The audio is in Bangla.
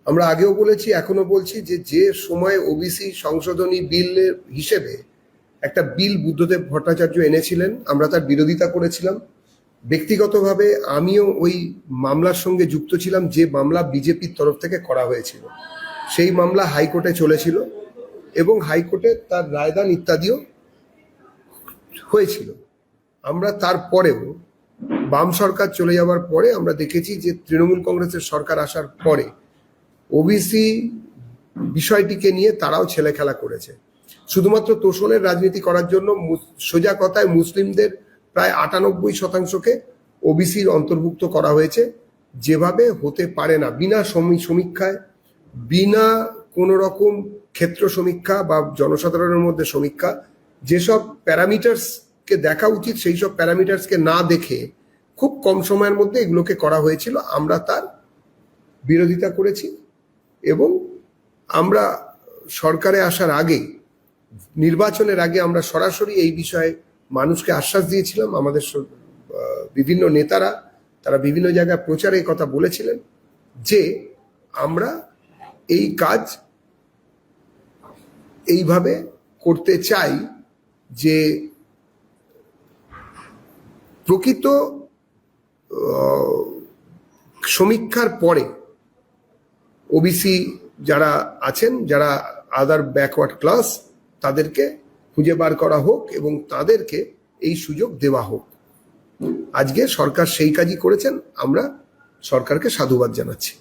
আমরা আগেও বলেছি, এখনো বলছি যে যে সময় ওবিসি সংশোধনী বিলের হিসেবে একটা বিল বুদ্ধদেব ভট্টাচার্য এনেছিলেন, আমরা তার বিরোধিতা করেছিলাম। ব্যক্তিগতভাবে আমিও ওই মামলার সঙ্গে যুক্ত ছিলাম, যে মামলা বিজেপির তরফ থেকে করা হয়েছিল। সেই মামলা হাইকোর্টে চলেছিল এবং হাইকোর্টে তার রায়দান ইত্যাদিও হয়েছিল। আমরা তারপরেও বাম সরকার চলে যাওয়ার পরে আমরা দেখেছি যে তৃণমূল কংগ্রেসের সরকার আসার পরে ওবিসি বিষয়টিকে নিয়ে তারাও ছেলে খেলা করেছে, শুধুমাত্র তোষণের রাজনীতি করার জন্য। সোজা কথায় মুসলিমদের প্রায় 98%কে ওবিসির অন্তর্ভুক্ত করা হয়েছে, যেভাবে হতে পারে না। বিনা সমীক্ষায়, বিনা কোনো রকম ক্ষেত্র সমীক্ষা বা জনসাধারণের মধ্যে সমীক্ষা, যেসব প্যারামিটার্সকে দেখা উচিত সেই সব প্যারামিটার্সকে না দেখে খুব কম সময়ের মধ্যে এগুলোকে করা হয়েছিল। আমরা তার বিরোধিতা করেছি এবং আমরা সরকারে আসার আগে, নির্বাচনের আগে আমরা সরাসরি এই বিষয়ে মানুষকে আশ্বাস দিয়েছিলাম। আমাদের বিভিন্ন নেতারা তারা বিভিন্ন জায়গায় প্রচারে এই কথা বলেছিলেন যে আমরা এই কাজ এইভাবে করতে চাই যে প্রকৃত সমীক্ষার পরে ওবিসি যারা আছেন, যারা আদার ব্যাকওয়ার্ড ক্লাস, তাদেরকে খুঁজে বার করা হোক এবং তাদেরকে এই সুযোগ দেওয়া হোক। আজকে সরকার সেই কাজই করেছেন, আমরা সরকারকে সাধুবাদ জানাচ্ছি।